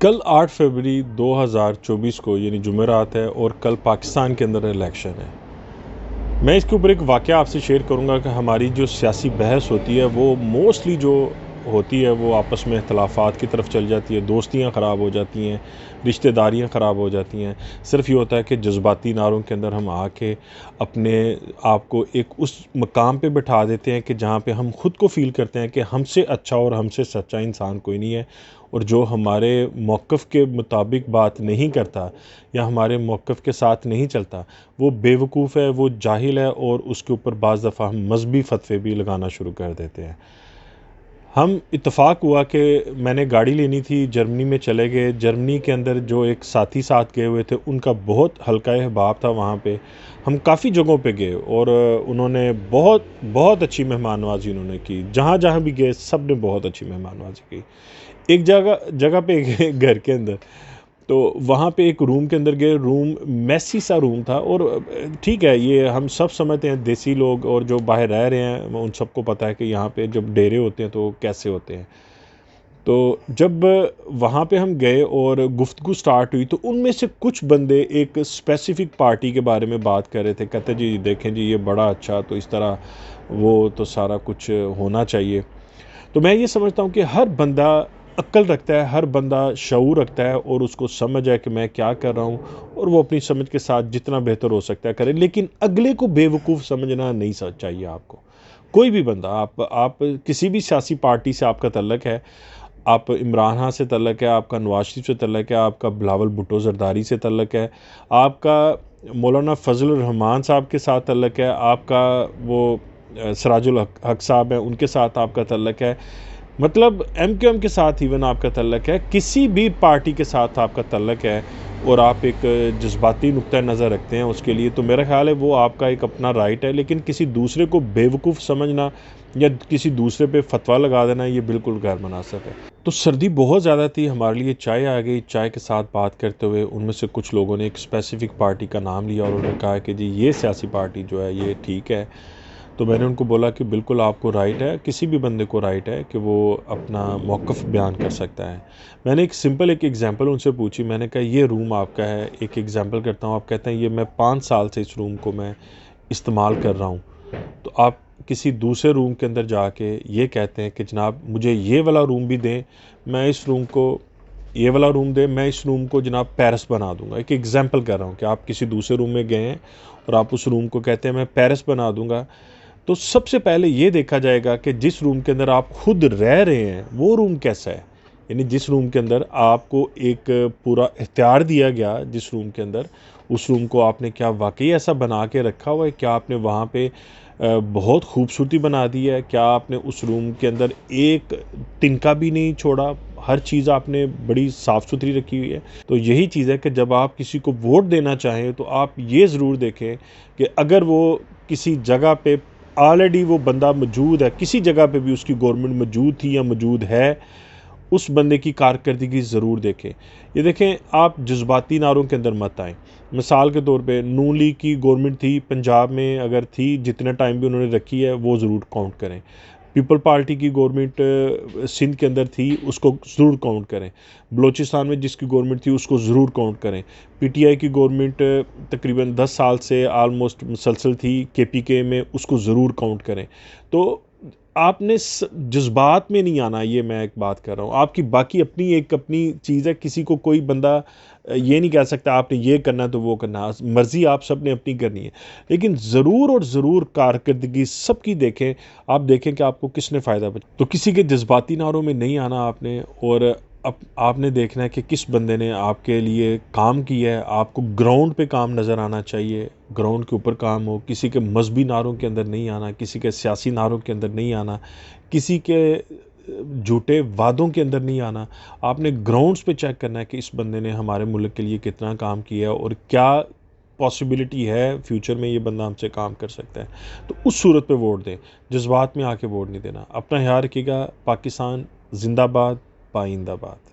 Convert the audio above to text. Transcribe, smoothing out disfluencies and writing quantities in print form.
कल 8 फरवरी 2024 को यानी जुमेरात है और कल पाकिस्तान के अंदर इलेक्शन है। मैं इसके ऊपर एक वाक़या आपसे शेयर करूँगा कि हमारी जो सियासी बहस होती है वो मोस्टली जो होती है वो आपस में इख्तलाफात की तरफ चल जाती है, दोस्तियाँ ख़राब हो जाती हैं, रिश्तेदारियाँ ख़राब हो जाती हैं। सिर्फ़ ये होता है कि जज़्बाती नारों के अंदर हम आके अपने आप को एक उस मकाम पे बिठा देते हैं कि जहाँ पे हम ख़ुद को फ़ील करते हैं कि हमसे अच्छा और हमसे सच्चा इंसान कोई नहीं है, और जो हमारे मौक़िफ़ के मुताबिक बात नहीं करता या हमारे मौक़िफ़ के साथ नहीं चलता, वो बेवकूफ़ है, वो जाहिल है, और उसके ऊपर बाज़ दफ़ा हम मज़हबी फ़तवे भी लगाना शुरू कर देते हैं। हम इत्तेफ़ाक हुआ कि मैंने गाड़ी लेनी थी, जर्मनी में चले गए। जर्मनी के अंदर जो एक साथी साथ गए हुए थे, उनका बहुत हल्का अहबाब था वहाँ पे। हम काफ़ी जगहों पे गए और उन्होंने बहुत बहुत अच्छी मेहमान नवाज़ी उन्होंने की। जहाँ-जहाँ भी गए सब ने बहुत अच्छी मेहमान नवाज़ी की। एक जगह जगह पे गए घर के अंदर, तो वहाँ पे एक रूम के अंदर गए। रूम मेसी सा रूम था, और ठीक है, ये हम सब समझते हैं, देसी लोग और जो बाहर रह रहे हैं उन सबको पता है कि यहाँ पे जब डेरे होते हैं तो कैसे होते हैं। तो जब वहाँ पे हम गए और गुफ्तगू स्टार्ट हुई, तो उनमें से कुछ बंदे एक स्पेसिफ़िक पार्टी के बारे में बात कर रहे थे। कहते जी देखें जी, ये बड़ा अच्छा, तो इस तरह वो तो सारा कुछ होना चाहिए। तो मैं ये समझता हूँ कि हर बंदा अक्ल रखता है, हर बंदा शऊर रखता है, और उसको समझ है कि मैं क्या कर रहा हूँ, और वो अपनी समझ के साथ जितना बेहतर हो सकता है करे। लेकिन अगले को बेवकूफ़ समझना नहीं चाहिए आपको। कोई भी बंदा, आप किसी भी सियासी पार्टी से आपका तल्लक है, आप इमरान खान से तल्लक है, आपका नवाज शरीफ से तल्लक है, आपका बिलावल भुट्टो ज़रदारी से तल्लक है, आपका मौलाना फजल रहमान साहब के साथ तल्लक है, आपका वो सिराजुल हक साहब हैं, उनके साथ आपका तल्लक है, मतलब एमक्यूएम के साथ इवन आपका तल्लक है, किसी भी पार्टी के साथ आपका तल्लक है, और आप एक जज्बाती नुक्ता नज़र रखते हैं उसके लिए, तो मेरा ख़्याल है वो आपका एक अपना राइट है। लेकिन किसी दूसरे को बेवकूफ़ समझना या किसी दूसरे पे फतवा लगा देना, ये बिल्कुल गैर मुनासिब है। तो सर्दी बहुत ज़्यादा थी, हमारे लिए चाय आ गई। चाय के साथ बात करते हुए उनमें से कुछ लोगों ने एक स्पेसिफ़िक पार्टी का नाम लिया और उन्होंने कहा कि जी ये सियासी पार्टी जो है ये ठीक है। तो मैंने उनको बोला कि बिल्कुल आपको राइट है, किसी भी बंदे को राइट है कि वो अपना मौक़िफ़ बयान कर सकता है। मैंने एक सिंपल एक एग्ज़ाम्पल उनसे पूछी। मैंने कहा ये रूम आपका है, एक एग्ज़ाम्पल करता हूँ। आप कहते हैं ये मैं 5 साल से इस रूम को मैं इस्तेमाल कर रहा हूँ। तो आप किसी दूसरे रूम के अंदर जाके ये कहते हैं कि जनाब मुझे ये वाला रूम भी दें, मैं इस रूम को ये वाला रूम दें, मैं इस रूम को जनाब पेरिस बना दूँगा। एक एग्ज़ाम्पल कर रहा हूँ कि आप किसी दूसरे रूम में गए हैं और आप उस रूम को कहते हैं मैं पेरिस बना दूँगा। तो सबसे पहले ये देखा जाएगा कि जिस रूम के अंदर आप खुद रह रहे हैं वो रूम कैसा है। यानी जिस रूम के अंदर आपको एक पूरा इख्तियार दिया गया, जिस रूम के अंदर, उस रूम को आपने क्या वाकई ऐसा बना के रखा हुआ है? क्या आपने वहाँ पे बहुत खूबसूरती बना दी है? क्या आपने उस रूम के अंदर एक तिनका भी नहीं छोड़ा? हर चीज़ आपने बड़ी साफ़ सुथरी रखी हुई है। तो यही चीज़ है कि जब आप किसी को वोट देना चाहें तो आप ये ज़रूर देखें कि अगर वो किसी जगह पे ऑलरेडी वो बंदा मौजूद है, किसी जगह पे भी उसकी गवर्नमेंट मौजूद थी या मौजूद है, उस बंदे की कारकर्दगी ज़रूर देखें। ये देखें, आप जज्बाती नारों के अंदर मत आएँ। मिसाल के तौर पे नून लीग की गवर्नमेंट थी, पंजाब में अगर थी, जितने टाइम भी उन्होंने रखी है वो ज़रूर काउंट करें। पीपल पार्टी की गवर्नमेंट सिंध के अंदर थी, उसको ज़रूर काउंट करें। बलूचिस्तान में जिसकी गवर्नमेंट थी उसको ज़रूर काउंट करें। पीटीआई की गवर्नमेंट तकरीबन 10 साल से ऑलमोस्ट मुसलसल थी केपीके में, उसको ज़रूर काउंट करें। तो आपने जज्बात में नहीं आना, ये मैं एक बात कर रहा हूँ। आपकी बाकी अपनी एक अपनी चीज़ है, किसी को कोई बंदा ये नहीं कह सकता आपने ये करना है तो वो करना है। मर्ज़ी आप सब ने अपनी करनी है। लेकिन ज़रूर और ज़रूर कारकर्दगी सबकी देखें, आप देखें कि आपको किसने फ़ायदा पहुँचा। तो किसी के जज्बाती नारों में नहीं आना आपने, और अब आपने देखना है कि किस बंदे ने आपके लिए काम किया है। आपको ग्राउंड पे काम नज़र आना चाहिए, ग्राउंड के ऊपर काम हो। किसी के मज़हबी नारों के अंदर नहीं आना, किसी के सियासी नारों के अंदर नहीं आना, किसी के झूठे वादों के अंदर नहीं आना। आपने ग्राउंड्स पे चेक करना है कि इस बंदे ने हमारे मुल्क के लिए कितना काम किया है, और क्या पॉसिबिलिटी है फ्यूचर में ये बंदा हमसे काम कर सकता है। तो उस सूरत पे वोट दें, जज्बात में आके वोट नहीं देना। अपना ख्याल रखिएगा। पाकिस्तान ज़िंदाबाद, पाइंदाबाद।